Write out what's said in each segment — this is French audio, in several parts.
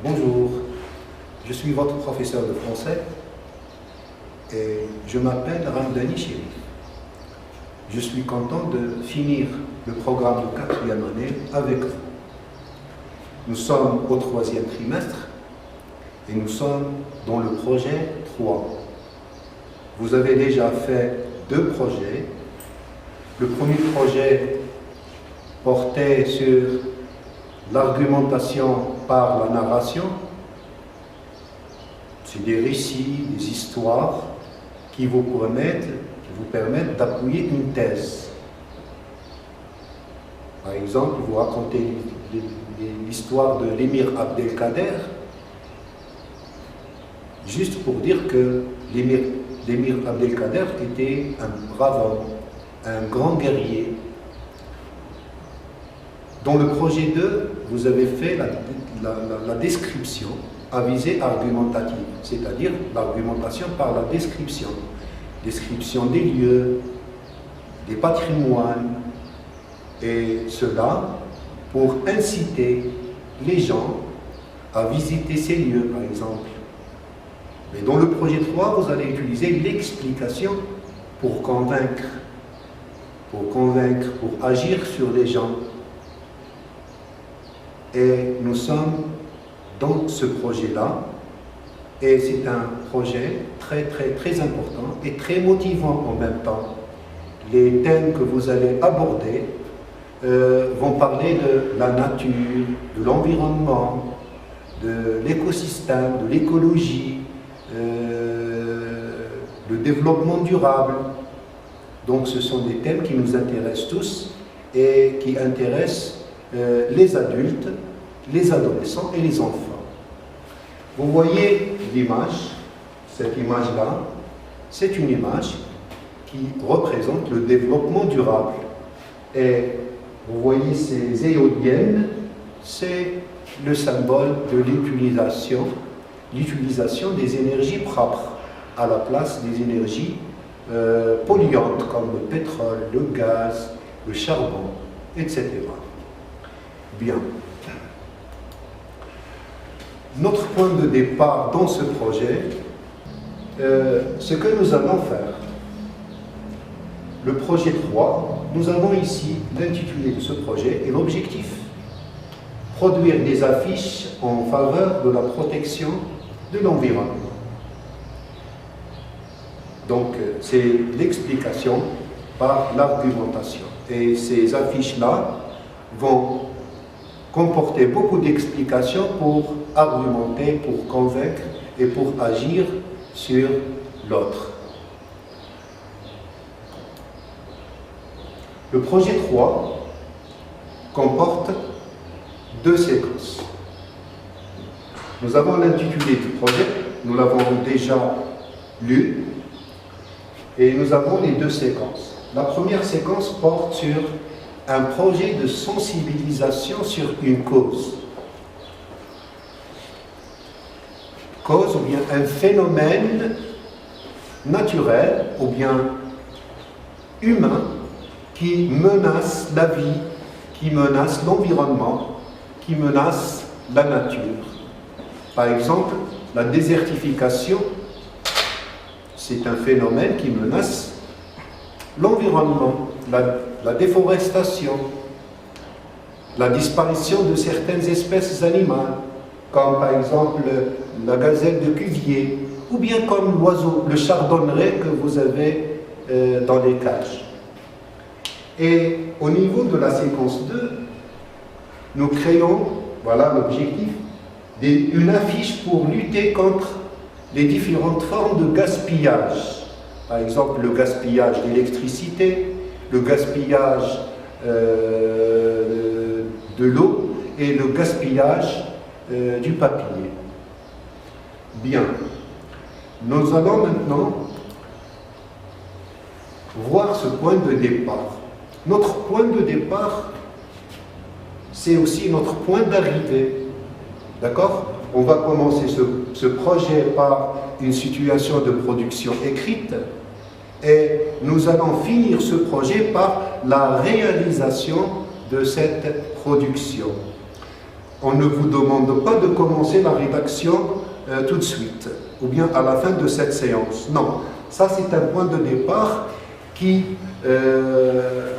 Bonjour, je suis votre professeur de français et je m'appelle Ramdani Chérif. Je suis content de finir le programme de 4e année avec vous. Nous sommes au 3e trimestre et nous sommes dans le projet 3. Vous avez déjà fait 2 projets. Le premier projet portait sur l'argumentation par la narration. C'est des récits, des histoires qui vous permettent d'appuyer une thèse. Par exemple, vous racontez l'histoire de l'émir Abdelkader, juste pour dire que l'émir Abdelkader était un brave homme, un grand guerrier. Dans le projet 2, vous avez fait la description à visée argumentative, c'est-à-dire l'argumentation par la description. Description des lieux, des patrimoines, et cela pour inciter les gens à visiter ces lieux, par exemple. Mais dans le projet 3, vous allez utiliser l'explication pour convaincre, pour agir sur les gens. Et nous sommes dans ce projet-là, et c'est un projet très important et très motivant en même temps. Les thèmes que vous allez aborder vont parler de la nature, de l'environnement, de l'écosystème, de l'écologie, le développement durable. Donc ce sont des thèmes qui nous intéressent tous et qui intéressent les adultes, les adolescents et les enfants. Vous voyez l'image, cette image-là, c'est une image qui représente le développement durable. Et vous voyez ces éoliennes, c'est le symbole de l'utilisation des énergies propres à la place des énergies polluantes comme le pétrole, le gaz, le charbon, etc. Bien. Notre point de départ dans ce projet, ce que nous allons faire. Le projet 3, nous avons ici l'intitulé de ce projet et l'objectif. Produire des affiches en faveur de la protection de l'environnement. Donc, c'est l'explication par l'argumentation. Et ces affiches-là vont comporter beaucoup d'explications pour argumenter, pour convaincre et pour agir sur l'autre. Le projet 3 comporte 2 séquences. Nous avons l'intitulé du projet, nous l'avons déjà lu, et nous avons les 2 séquences. La première séquence porte sur un projet de sensibilisation sur une cause. Cause ou bien un phénomène naturel ou bien humain qui menace la vie, qui menace l'environnement, qui menace la nature. Par exemple, la désertification, c'est un phénomène qui menace l'environnement, la déforestation, la disparition de certaines espèces animales, comme par exemple la gazelle de Cuvier, ou bien comme l'oiseau, le chardonneret que vous avez dans les cages. Et au niveau de la séquence 2, nous créons, voilà l'objectif, une affiche pour lutter contre les différentes formes de gaspillage. Par exemple, le gaspillage d'électricité, le gaspillage de l'eau et le gaspillage du papier. Bien. Nous allons maintenant voir ce point de départ. Notre point de départ, c'est aussi notre point d'arrivée. D'accord? On va commencer ce projet par une situation de production écrite et nous allons finir ce projet par la réalisation de cette production. On ne vous demande pas de commencer la rédaction tout de suite, ou bien à la fin de cette séance. Non, ça c'est un point de départ qui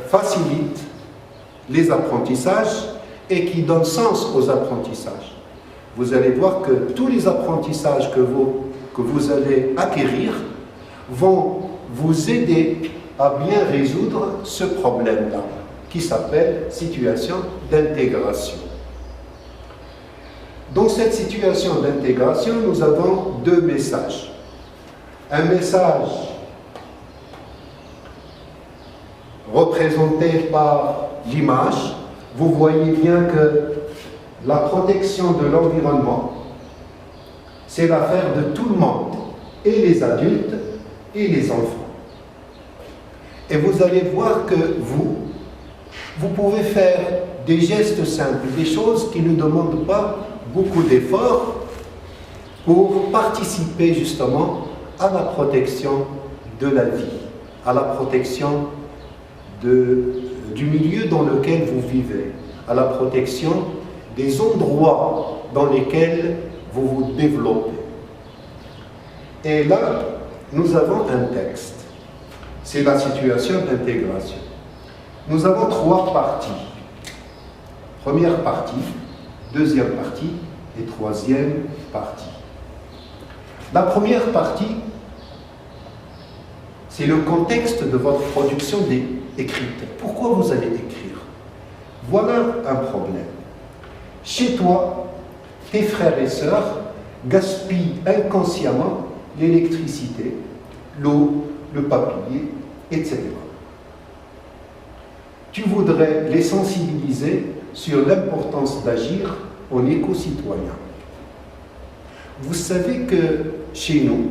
facilite les apprentissages et qui donne sens aux apprentissages. Vous allez voir que tous les apprentissages que vous allez acquérir vont vous aider à bien résoudre ce problème-là, qui s'appelle situation d'intégration. Dans cette situation d'intégration, nous avons deux messages. Un message représenté par l'image. Vous voyez bien que la protection de l'environnement, c'est l'affaire de tout le monde, et les adultes et les enfants. Et vous allez voir que vous pouvez faire des gestes simples, des choses qui ne demandent pas beaucoup d'efforts pour participer justement à la protection de la vie, à la protection du milieu dans lequel vous vivez, à la protection des endroits dans lesquels vous vous développez. Et là, nous avons un texte. C'est la situation d'intégration. Nous avons trois parties. Première partie, deuxième partie et troisième partie. La première partie, c'est le contexte de votre production écrite. Pourquoi vous allez écrire? Voilà un problème. Chez toi, tes frères et sœurs gaspillent inconsciemment l'électricité, l'eau, le papier, etc. Tu voudrais les sensibiliser sur l'importance d'agir en éco-citoyen. Vous savez que chez nous,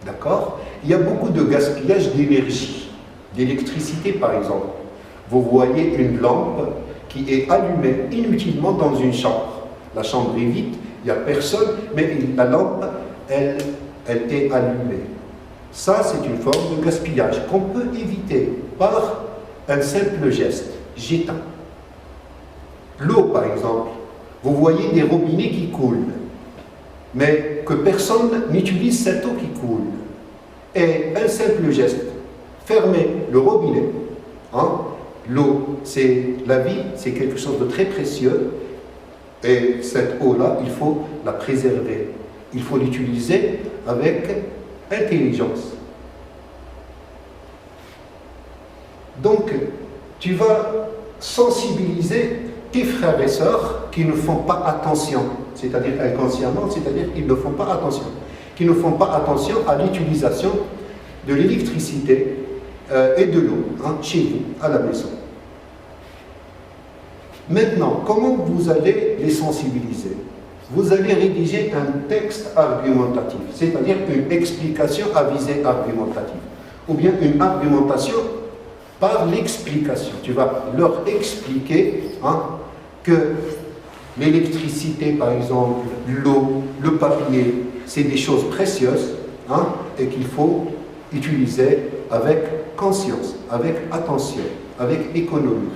d'accord, il y a beaucoup de gaspillage d'énergie, d'électricité par exemple. Vous voyez une lampe qui est allumée inutilement dans une chambre. La chambre est vide, il n'y a personne, mais la lampe, elle est allumée. Ça, c'est une forme de gaspillage qu'on peut éviter par un simple geste, j'éteins. L'eau, par exemple, vous voyez des robinets qui coulent, mais que personne n'utilise cette eau qui coule. Et un simple geste, fermez le robinet. L'eau, c'est la vie, c'est quelque chose de très précieux. Et cette eau-là, il faut la préserver. Il faut l'utiliser avec intelligence. Donc, tu vas sensibiliser tes frères et sœurs qui ne font pas attention, c'est-à-dire inconsciemment, c'est-à-dire qu'ils ne font pas attention, qui ne font pas attention à l'utilisation de l'électricité et de l'eau, chez vous, à la maison. Maintenant, comment vous allez les sensibiliser? Vous allez rédiger un texte argumentatif, c'est-à-dire une explication à visée argumentative, ou bien une argumentation par l'explication. Tu vas leur expliquer que l'électricité, par exemple, l'eau, le papier, c'est des choses précieuses et qu'il faut utiliser avec conscience, avec attention, avec économie.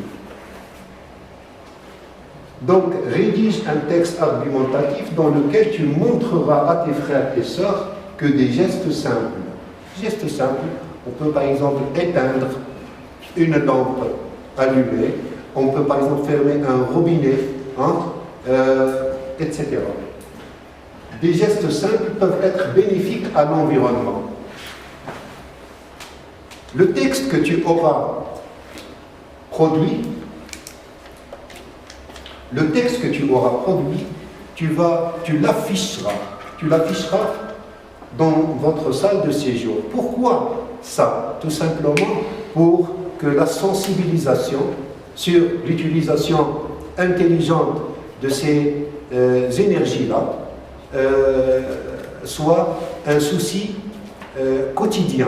Donc, rédige un texte argumentatif dans lequel tu montreras à tes frères et sœurs que des gestes simples. Gestes simples, on peut par exemple éteindre une lampe allumée, on peut par exemple fermer un robinet, etc. Des gestes simples peuvent être bénéfiques à l'environnement. Le texte que tu auras produit, tu l'afficheras dans votre salle de séjour. Pourquoi ça? Tout simplement pour que la sensibilisation sur l'utilisation intelligente de ces énergies-là soit un souci quotidien.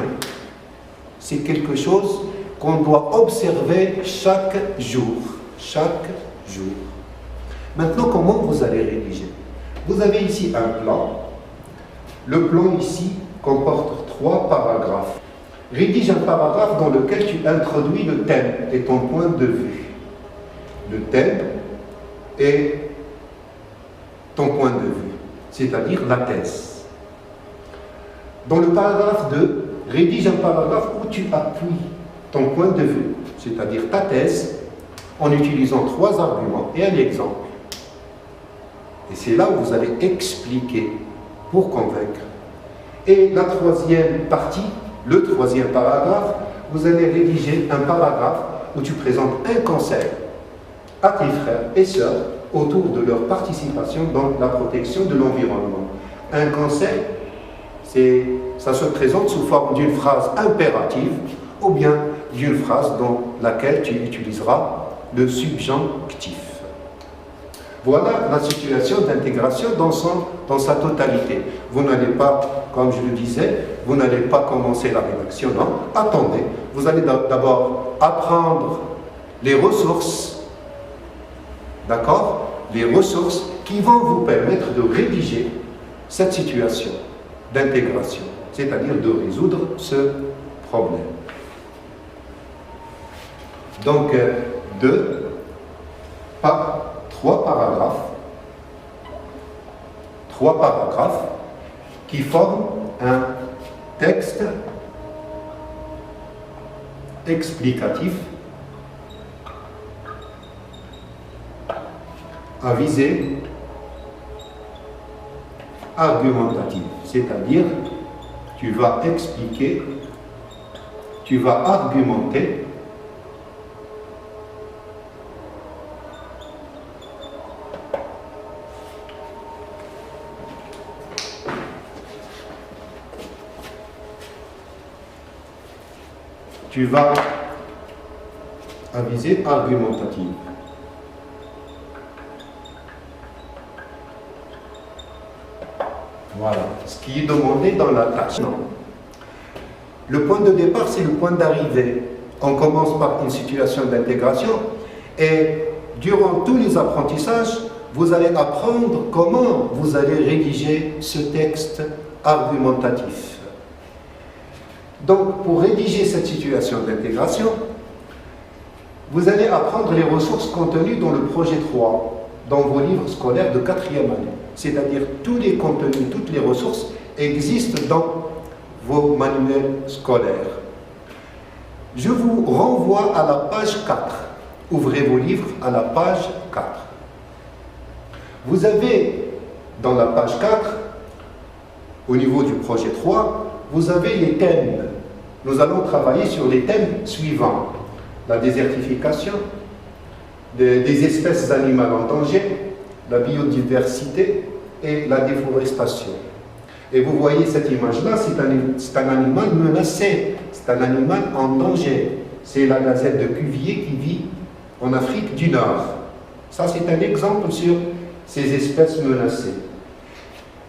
C'est quelque chose qu'on doit observer chaque jour. Maintenant, comment vous allez rédiger? Vous avez ici un plan. Le plan ici comporte 3 paragraphes. Rédige un paragraphe dans lequel tu introduis le thème et ton point de vue. Le thème est ton point de vue, c'est-à-dire la thèse. Dans le paragraphe 2, rédige un paragraphe où tu appuies ton point de vue, c'est-à-dire ta thèse, en utilisant 3 arguments et un exemple. Et c'est là où vous allez expliquer pour convaincre. Et la 3e partie, le 3e paragraphe, vous allez rédiger un paragraphe où tu présentes un conseil à tes frères et sœurs autour de leur participation dans la protection de l'environnement. Un conseil, ça se présente sous forme d'une phrase impérative ou bien d'une phrase dans laquelle tu utiliseras le subjonctif. Voilà la situation d'intégration dans sa totalité. Vous n'allez pas, comme je le disais, vous n'allez pas commencer la rédaction, non. Attendez, vous allez d'abord apprendre les ressources, d'accord? Les ressources qui vont vous permettre de rédiger cette situation d'intégration, c'est-à-dire de résoudre ce problème. Donc, 3 paragraphes qui forment un texte explicatif à visée argumentative, c'est-à-dire tu vas expliquer, tu vas argumenter à visée argumentative. Voilà, ce qui est demandé dans la tâche. Non. Le point de départ, c'est le point d'arrivée. On commence par une situation d'intégration et durant tous les apprentissages, vous allez apprendre comment vous allez rédiger ce texte argumentatif. Donc, pour rédiger cette situation d'intégration, vous allez apprendre les ressources contenues dans le projet 3, dans vos livres scolaires de 4e année. C'est-à-dire tous les contenus, toutes les ressources existent dans vos manuels scolaires. Je vous renvoie à la page 4. Ouvrez vos livres à la page 4. Vous avez, dans la page 4, au niveau du projet 3, vous avez les thèmes. Nous allons travailler sur les thèmes suivants. La désertification, des espèces animales en danger, la biodiversité et la déforestation. Et vous voyez cette image-là, c'est un animal menacé, c'est un animal en danger. C'est la gazelle de Cuvier qui vit en Afrique du Nord. Ça, c'est un exemple sur ces espèces menacées.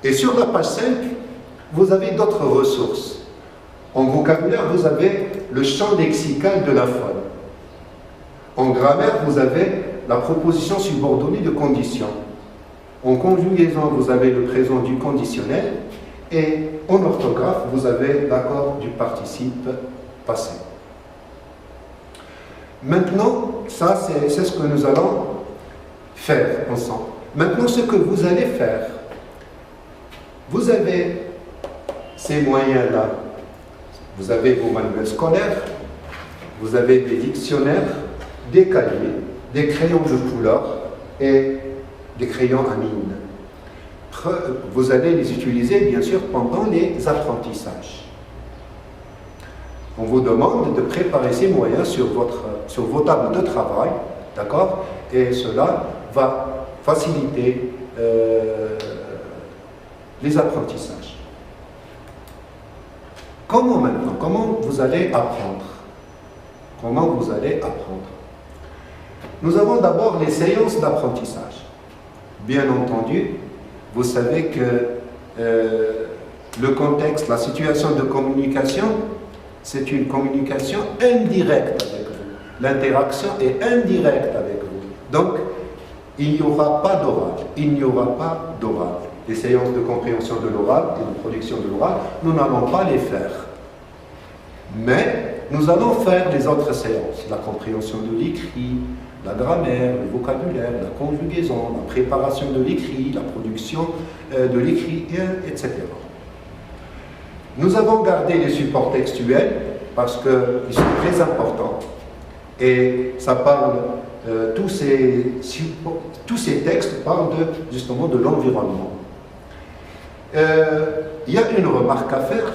Et sur la page 5, vous avez d'autres ressources. En vocabulaire, vous avez le champ lexical de la faune. En grammaire, vous avez la proposition subordonnée de condition. En conjugaison, vous avez le présent du conditionnel. Et en orthographe, vous avez l'accord du participe passé. Maintenant, ça, c'est ce que nous allons faire ensemble. Maintenant, ce que vous allez faire, vous avez ces moyens-là. Vous avez vos manuels scolaires, vous avez des dictionnaires, des cahiers, des crayons de couleur et des crayons à mine. Vous allez les utiliser, bien sûr, pendant les apprentissages. On vous demande de préparer ces moyens sur vos tables de travail, d'accord? Et cela va faciliter les apprentissages. Comment maintenant? Comment vous allez apprendre? Comment vous allez apprendre? Nous avons d'abord les séances d'apprentissage. Bien entendu, vous savez que le contexte, la situation de communication, c'est une communication indirecte avec vous. L'interaction est indirecte avec vous. Donc, il n'y aura pas d'oral. Il n'y aura pas d'oral. Les séances de compréhension de l'oral et de production de l'oral, nous n'allons pas les faire. Mais nous allons faire les autres séances, la compréhension de l'écrit, la grammaire, le vocabulaire, la conjugaison, la préparation de l'écrit, la production de l'écrit, etc. Nous avons gardé les supports textuels parce qu'ils sont très importants et ça parle, tous ces textes parlent justement de l'environnement. Il y a une remarque à faire,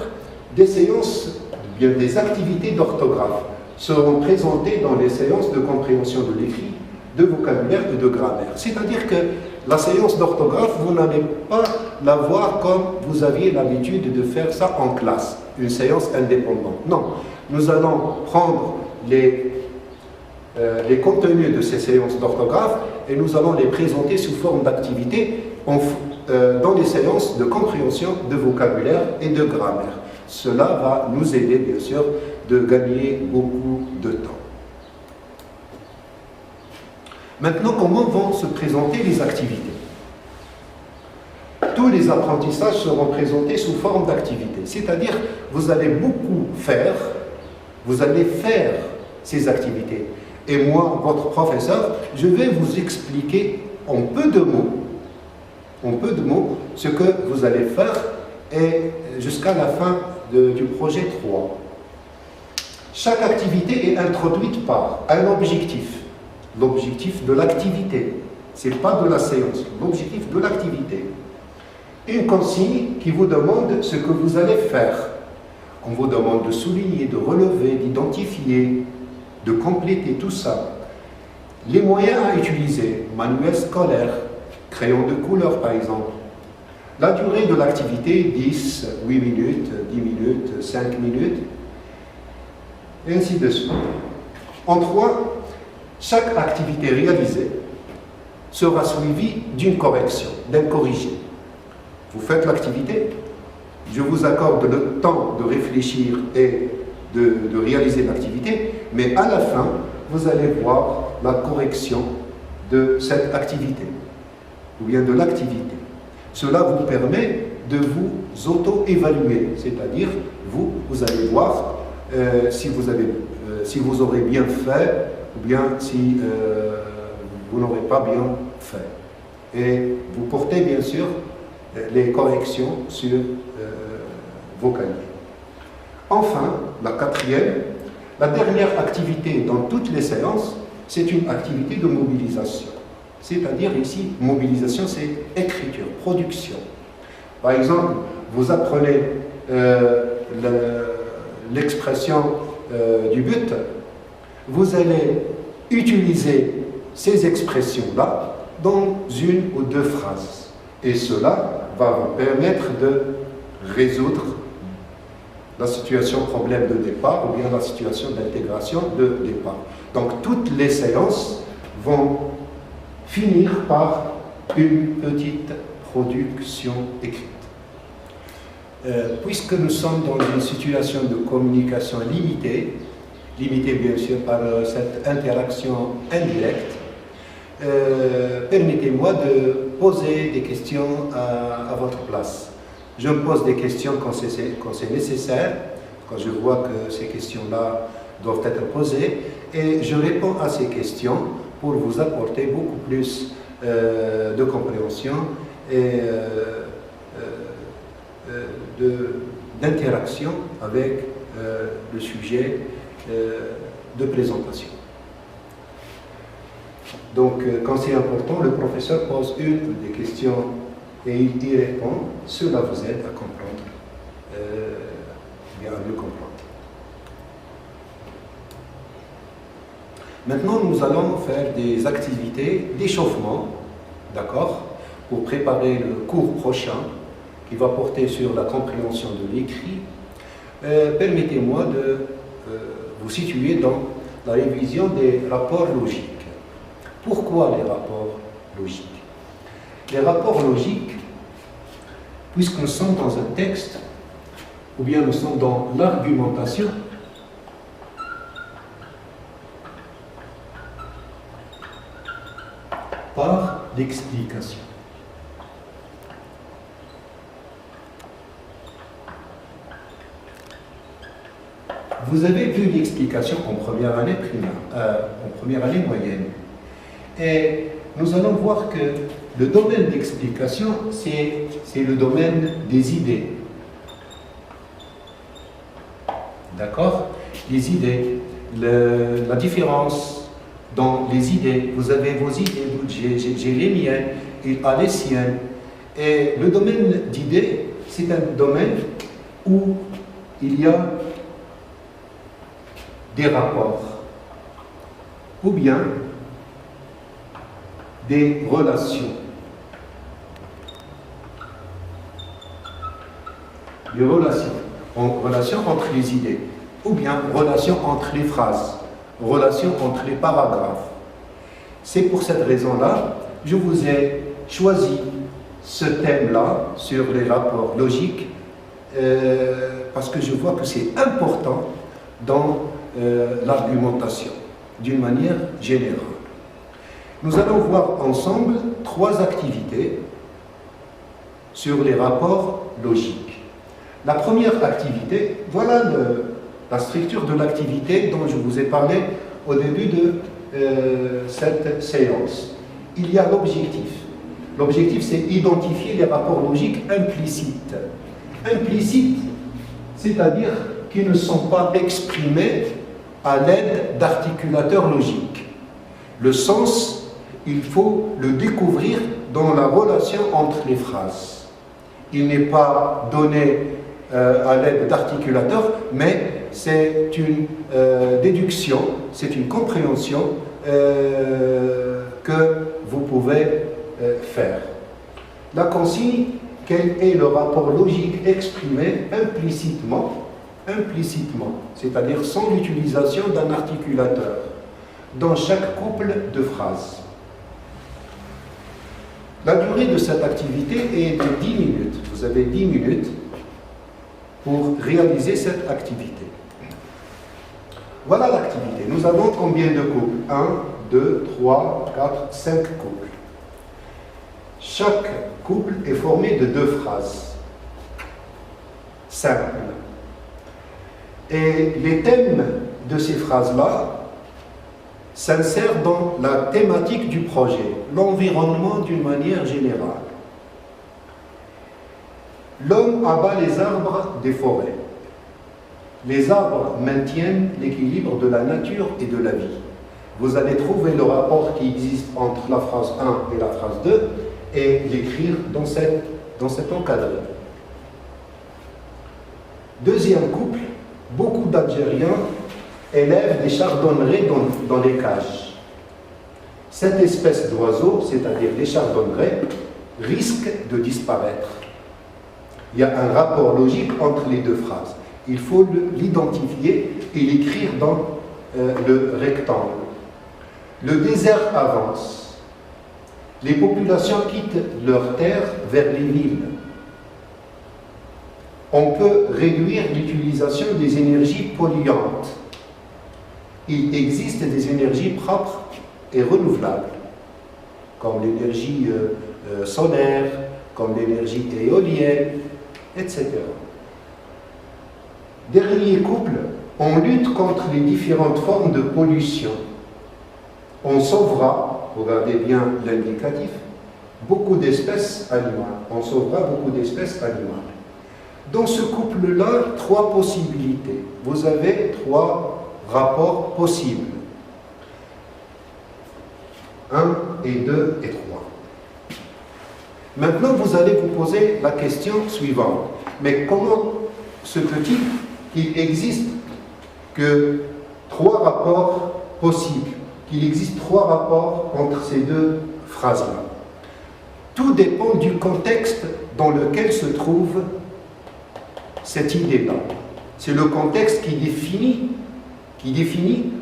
des séances, bien des activités d'orthographe seront présentées dans les séances de compréhension de l'écrit, de vocabulaire et de grammaire. C'est-à-dire que la séance d'orthographe, vous n'allez pas la voir comme vous aviez l'habitude de faire ça en classe, une séance indépendante. Non, nous allons prendre les contenus de ces séances d'orthographe et nous allons les présenter sous forme d'activité dans les séances de compréhension de vocabulaire et de grammaire. Cela va nous aider, bien sûr, de gagner beaucoup de temps. Maintenant, comment vont se présenter les activités? Tous les apprentissages seront présentés sous forme d'activités, c'est-à-dire vous allez beaucoup faire, vous allez faire ces activités. Et moi, votre professeur, je vais vous expliquer en peu de mots, ce que vous allez faire et jusqu'à la fin du projet 3. Chaque activité est introduite par un objectif, l'objectif de l'activité, ce n'est pas de la séance, l'objectif de l'activité. Une consigne qui vous demande ce que vous allez faire. On vous demande de souligner, de relever, d'identifier, de compléter tout ça. Les moyens à utiliser, manuel scolaire, crayon de couleur par exemple. La durée de l'activité, 10, 8 minutes, 10 minutes, 5 minutes, et ainsi de suite. En 3, chaque activité réalisée sera suivie d'une correction, d'un corrigé. Vous faites l'activité, je vous accorde le temps de réfléchir et de réaliser l'activité, mais à la fin, vous allez voir la correction de cette activité, ou bien de l'activité. Cela vous permet de vous auto-évaluer, c'est-à-dire vous allez voir si vous aurez bien fait, ou bien si vous n'aurez pas bien fait. Et vous portez bien sûr les corrections sur vos cahiers. Enfin, la 4e, la dernière activité dans toutes les séances, c'est une activité de mobilisation. C'est-à-dire ici, mobilisation, c'est écriture, production. Par exemple, vous apprenez l'expression du but, vous allez utiliser ces expressions-là dans une ou deux phrases. Et cela va vous permettre de résoudre la situation problème de départ ou bien la situation d'intégration de départ. Donc toutes les séances vont finir par une petite production écrite. Puisque nous sommes dans une situation de communication limitée bien sûr par cette interaction indirecte, permettez-moi de poser des questions à votre place. Je me pose des questions quand c'est nécessaire, quand je vois que ces questions-là doivent être posées, et je réponds à ces questions pour vous apporter beaucoup plus de compréhension et d'interaction avec le sujet de présentation. Donc, quand c'est important, le professeur pose une ou des questions et il y répond. Cela vous aide à comprendre, bien à mieux comprendre. Maintenant, nous allons faire des activités d'échauffement, d'accord, pour préparer le cours prochain qui va porter sur la compréhension de l'écrit. Permettez-moi de vous situer dans la révision des rapports logiques. Pourquoi les rapports logiques? Les rapports logiques, puisque nous sommes dans un texte, ou bien nous sommes dans l'argumentation, par l'explication. vous avez vu l'explication en première année primaire, en première année moyenne. Et nous allons voir que le domaine d'explication, c'est le domaine des idées. D'accord? Les idées, la différence dans les idées. Vous avez vos idées, j'ai les miennes, il a les siennes. Et le domaine d'idées, c'est un domaine où il y a des rapports ou bien des relations. Des relations. Relations entre les idées ou bien relations entre les phrases, relations entre les paragraphes. C'est pour cette raison-là, je vous ai choisi ce thème-là sur les rapports logiques parce que je vois que c'est important dans l'argumentation, d'une manière générale. Nous allons voir ensemble 3 activités sur les rapports logiques. La première activité, voilà la structure de l'activité dont je vous ai parlé au début de cette séance. Il y a l'objectif. L'objectif, c'est identifier les rapports logiques implicites. Implicites, c'est-à-dire qui ne sont pas exprimés à l'aide d'articulateurs logiques. Le sens, il faut le découvrir dans la relation entre les phrases. Il n'est pas donné à l'aide d'articulateurs, mais c'est une déduction, c'est une compréhension que vous pouvez faire. La consigne, quel est le rapport logique exprimé implicitement, c'est-à-dire sans l'utilisation d'un articulateur, dans chaque couple de phrases. La durée de cette activité est de 10 minutes. Vous avez 10 minutes pour réaliser cette activité. Voilà l'activité. Nous avons combien de couples? 1, 2, 3, 4, 5 couples. Chaque couple est formé de 2 phrases simples. Et les thèmes de ces phrases-là s'insèrent dans la thématique du projet, l'environnement d'une manière générale. L'homme abat les arbres des forêts. Les arbres maintiennent l'équilibre de la nature et de la vie. Vous allez trouver le rapport qui existe entre la phrase 1 et la phrase 2 et l'écrire dans cet encadré. Deuxième couple, beaucoup d'Algériens élèvent des chardonnerets dans les cages. Cette espèce d'oiseau, c'est-à-dire les chardonnerets, risque de disparaître. Il y a un rapport logique entre les 2 phrases. Il faut l'identifier et l'écrire dans le rectangle. Le désert avance. Les populations quittent leurs terres vers les villes. On peut réduire l'utilisation des énergies polluantes. Il existe des énergies propres et renouvelables, comme l'énergie solaire, comme l'énergie éolienne, etc. Dernier couple, on lutte contre les différentes formes de pollution. On sauvera, regardez bien l'indicatif, beaucoup d'espèces animales. On sauvera beaucoup d'espèces animales. Dans ce couple-là, 3 possibilités. Vous avez 3 rapports possibles. 1 et 2 et 3. Maintenant, vous allez vous poser la question suivante. Mais comment se peut-il qu'il existe que 3 rapports possibles, qu'il existe 3 rapports entre ces 2 phrases-là? Tout dépend du contexte dans lequel se trouve cette idée-là. C'est le contexte qui définit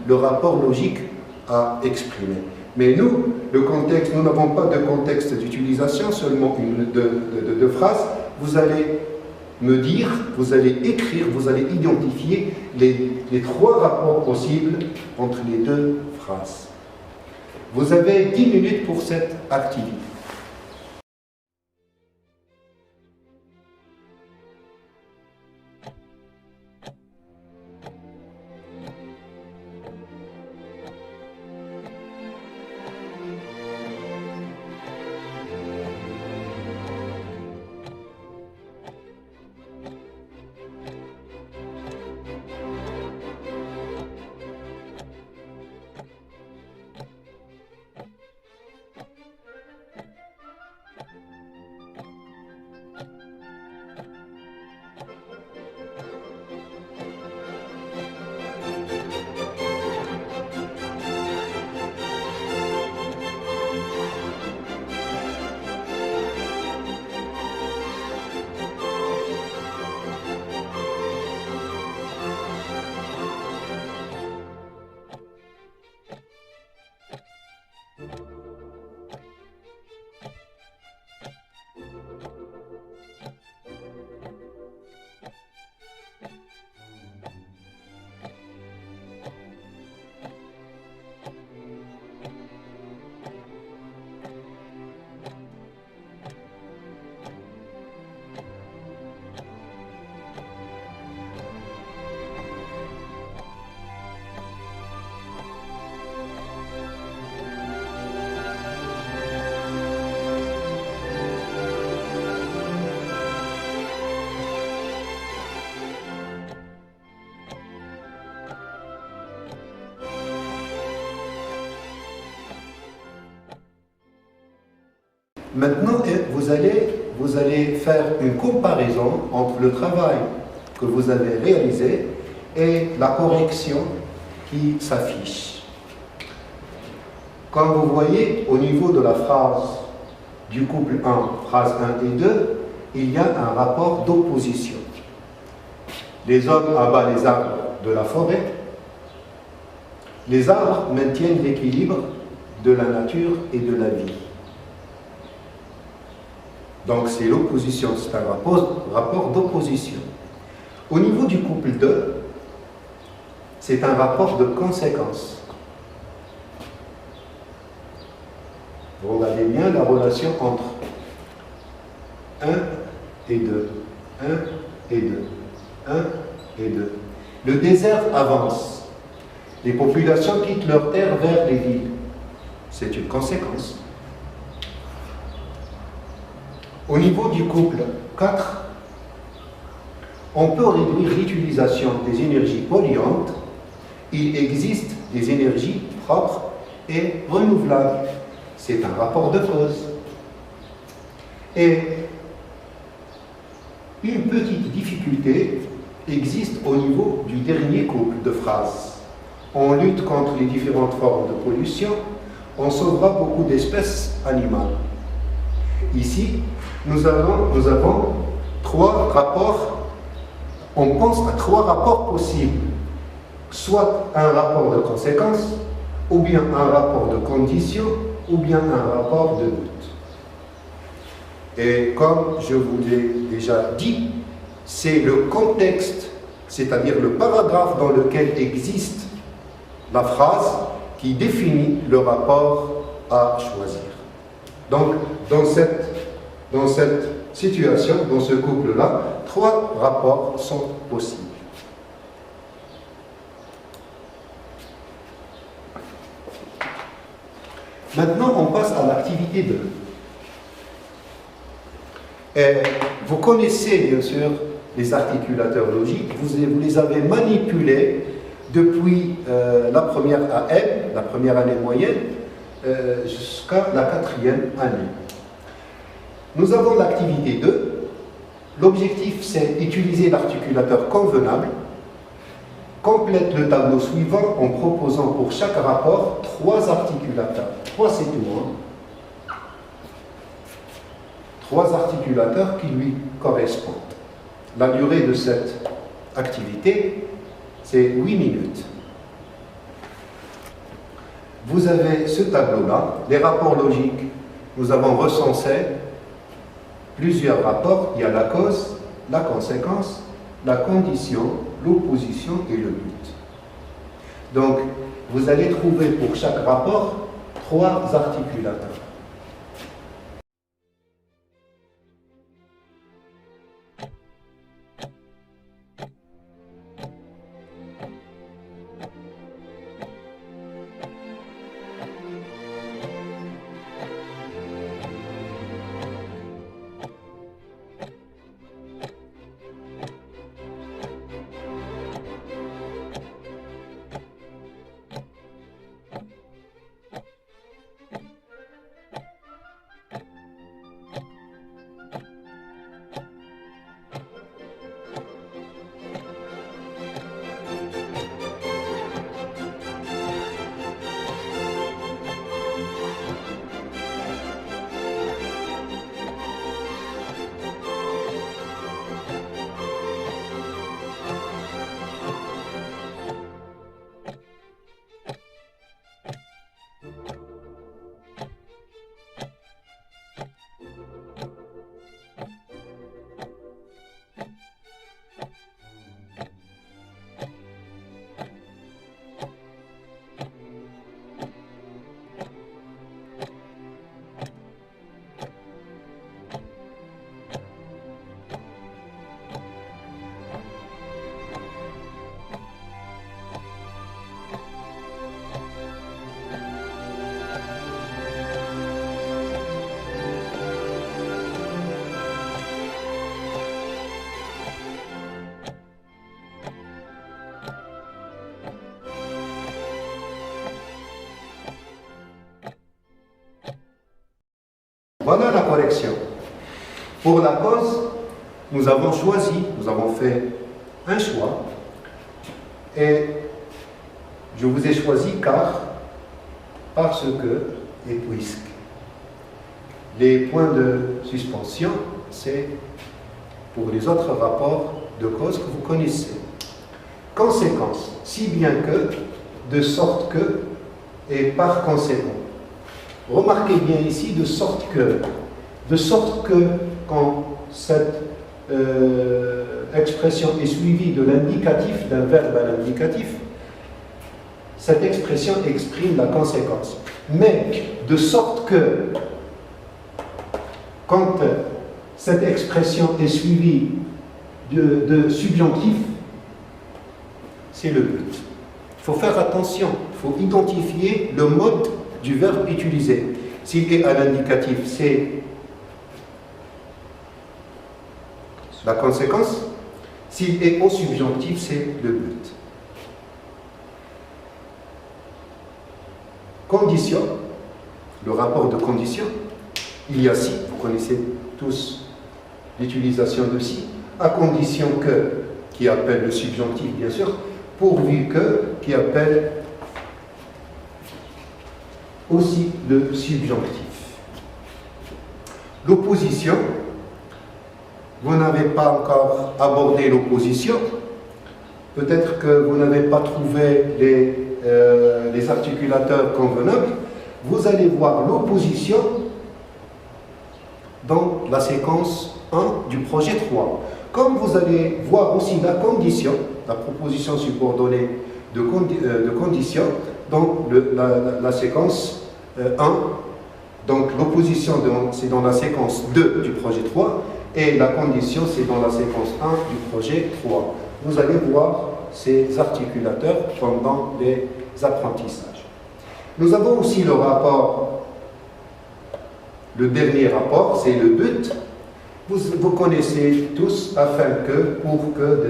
le rapport logique à exprimer. Mais nous, nous n'avons pas de contexte d'utilisation, seulement deux phrases. Vous allez me dire, vous allez écrire, vous allez identifier les 3 rapports possibles entre les 2 phrases. Vous avez 10 minutes pour cette activité. Maintenant, vous allez faire une comparaison entre le travail que vous avez réalisé et la correction qui s'affiche. Comme vous voyez, au niveau de la phrase du couple 1, phrase 1 et 2, il y a un rapport d'opposition. Les hommes abattent les arbres de la forêt. Les arbres maintiennent l'équilibre de la nature et de la vie. Donc c'est l'opposition, c'est un rapport d'opposition. Au niveau du couple 2, c'est un rapport de conséquence. Vous regardez bien la relation entre 1 et 2, 1 et 2, 1 et 2. Le désert avance. Les populations quittent leurs terres vers les villes. C'est une conséquence. Au niveau du couple 4, on peut réduire l'utilisation des énergies polluantes. Il existe des énergies propres et renouvelables. C'est un rapport de cause. Et une petite difficulté existe au niveau du dernier couple de phrases. On lutte contre les différentes formes de pollution, on sauvera beaucoup d'espèces animales. Ici, nous avons trois rapports, on pense à trois rapports possibles. Soit un rapport de conséquence, ou bien un rapport de condition, ou bien un rapport de but. Et comme je vous l'ai déjà dit, c'est le contexte, c'est-à-dire le paragraphe dans lequel existe la phrase qui définit le rapport à choisir. Donc, dans cette situation, dans ce couple-là, trois rapports sont possibles. Maintenant, on passe à l'activité 2. Et vous connaissez bien sûr les articulateurs logiques, vous les avez manipulés depuis la première AM, la première année moyenne, jusqu'à la 4e année. Nous avons l'activité 2. L'objectif, c'est utiliser l'articulateur convenable. Complète le tableau suivant en proposant pour chaque rapport 3 articulateurs. 3, c'est tout, hein. 3 articulateurs qui lui correspondent. La durée de cette activité, c'est 8 minutes. Vous avez ce tableau-là, les rapports logiques. Nous avons recensé plusieurs rapports. Il y a la cause, la conséquence, la condition, l'opposition et le but. Donc, vous allez trouver pour chaque rapport 3 articulateurs. correction. Pour la cause, nous avons fait un choix, et je vous ai choisi parce que, et puisque. Les points de suspension, c'est pour les autres rapports de cause que vous connaissez. Conséquence, si bien que, de sorte que, et par conséquent. Remarquez bien ici, de sorte que quand cette expression est suivie de l'indicatif, d'un verbe à l'indicatif, cette expression exprime la conséquence. Mais, de sorte que, quand cette expression est suivie de subjonctif, c'est le but. Il faut faire attention, il faut identifier le mode du verbe utilisé. S'il est à l'indicatif, c'est la conséquence. S'il est au subjonctif, c'est le but. Condition, le rapport de condition, il y a si, vous connaissez tous l'utilisation de si, à condition que, qui appelle le subjonctif bien sûr, pourvu que, qui appelle aussi le subjonctif. L'opposition, vous n'avez pas encore abordé l'opposition, peut-être que vous n'avez pas trouvé les articulateurs convenables, vous allez voir l'opposition dans la séquence 1 du projet 3. Comme vous allez voir aussi la condition, la proposition subordonnée de condition, dans la séquence 1, donc l'opposition c'est dans la séquence 2 du projet 3, et la condition c'est dans la séquence 1 du projet 3. Vous allez voir ces articulateurs pendant les apprentissages. Nous avons aussi le rapport, le dernier rapport, c'est le but. Vous connaissez tous, afin que, pour que,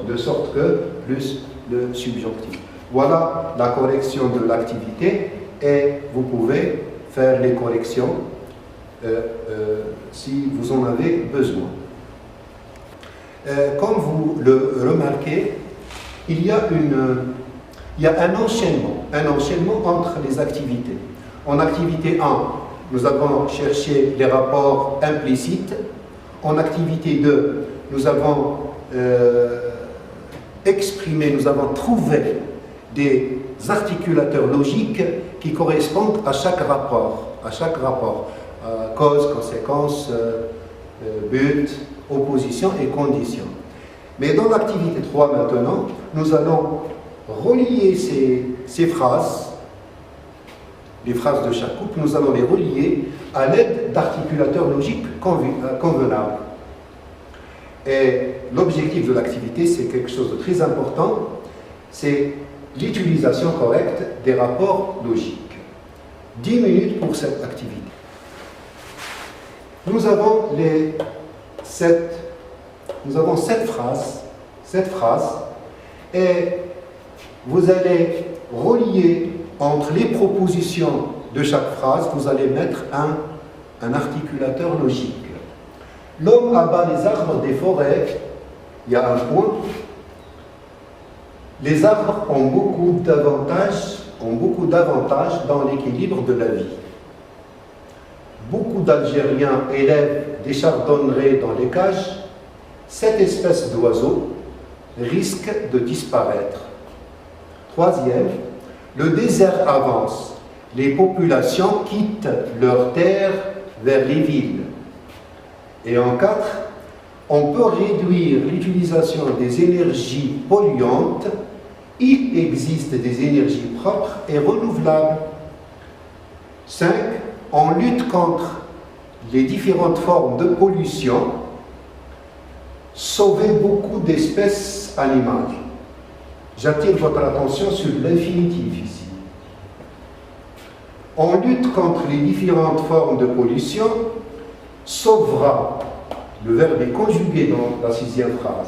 de sorte que, plus le subjonctif. Voilà la correction de l'activité, et vous pouvez faire les corrections si vous en avez besoin. Comme vous le remarquez, il y a un enchaînement entre les activités. En activité 1, nous avons cherché les rapports implicites. En activité 2, nous avons nous avons trouvé des articulateurs logiques qui correspondent à chaque rapport, cause, conséquence, but, opposition et condition. Mais dans l'activité 3 maintenant, nous allons relier ces phrases, les phrases de chaque couple, nous allons les relier à l'aide d'articulateurs logiques convenables. Et l'objectif de l'activité, c'est quelque chose de très important, c'est l'utilisation correcte des rapports logiques. 10 minutes pour cette activité. Nous avons 7 phrases, et vous allez relier entre les propositions de chaque phrase, vous allez mettre un articulateur logique. L'homme abat les arbres des forêts, il y a un point. Les arbres ont beaucoup d'avantages dans l'équilibre de la vie. Beaucoup d'Algériens élèvent des chardonnerets dans les cages. Cette espèce d'oiseau risque de disparaître. 3e, le désert avance. Les populations quittent leurs terres vers les villes. Et en 4, on peut réduire l'utilisation des énergies polluantes. Il existe des énergies propres et renouvelables. 5, on lutte contre les différentes formes de pollution. Sauver beaucoup d'espèces animales. J'attire votre attention sur l'infinitif ici. On lutte contre les différentes formes de pollution, sauvera, le verbe est conjugué dans la 6e phrase,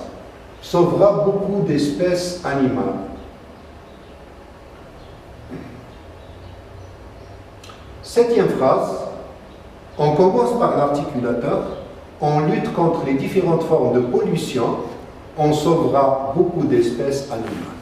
sauvera beaucoup d'espèces animales. 7e phrase, On commence par l'articulateur. On lutte contre les différentes formes de pollution. On sauvera beaucoup d'espèces animales.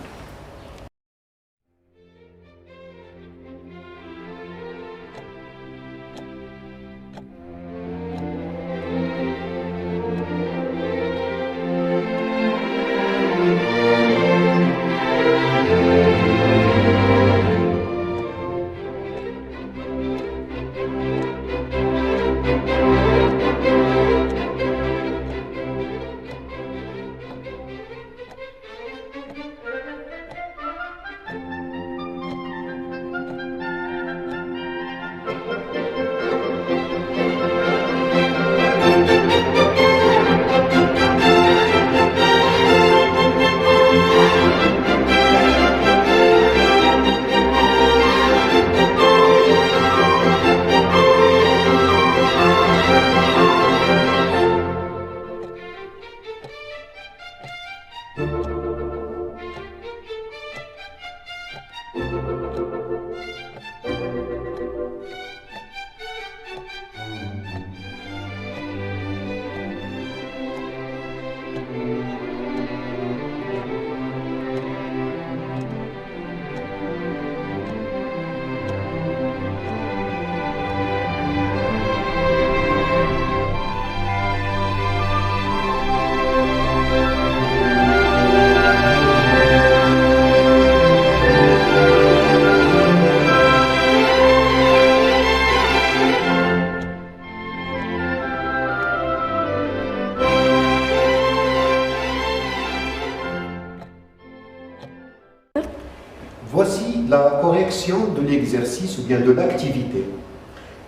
Voici la correction de l'exercice ou bien de l'activité.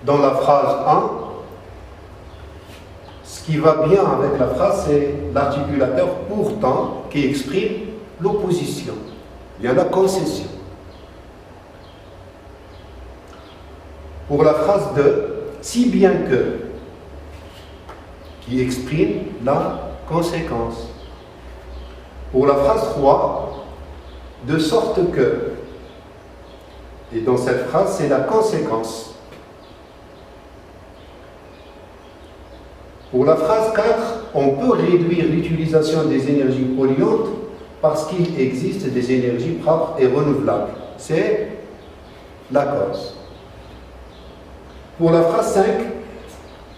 Dans la phrase 1, ce qui va bien avec la phrase, c'est l'articulateur pourtant qui exprime l'opposition, bien la concession. Pour la phrase 2, si bien que, qui exprime la conséquence. Pour la phrase 3, de sorte que, et dans cette phrase, c'est la conséquence. Pour la phrase 4, on peut réduire l'utilisation des énergies polluantes parce qu'il existe des énergies propres et renouvelables. C'est la cause. Pour la phrase 5,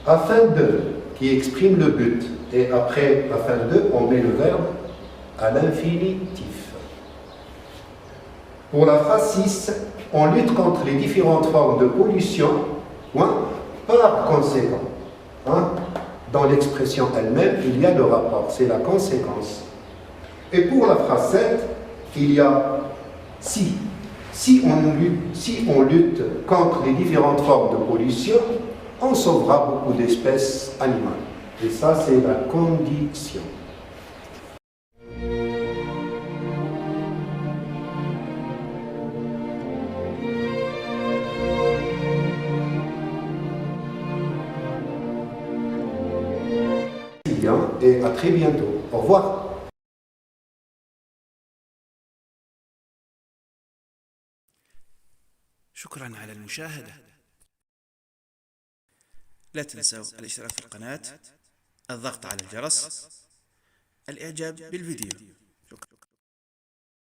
afin de, qui exprime le but, et après afin de, on met le verbe à l'infinitif. Pour la phrase 6, on lutte contre les différentes formes de pollution, par conséquent. Dans l'expression elle-même, il y a le rapport, c'est la conséquence. Et pour la phrase 7, il y a si. Si on lutte contre les différentes formes de pollution, on sauvera beaucoup d'espèces animales. Et ça, c'est la condition. Et à très bientôt. Au revoir. شكرا على المشاهدة. لا تنسوا الاشتراك في القناة، الضغط على الجرس، الإعجاب بالفيديو.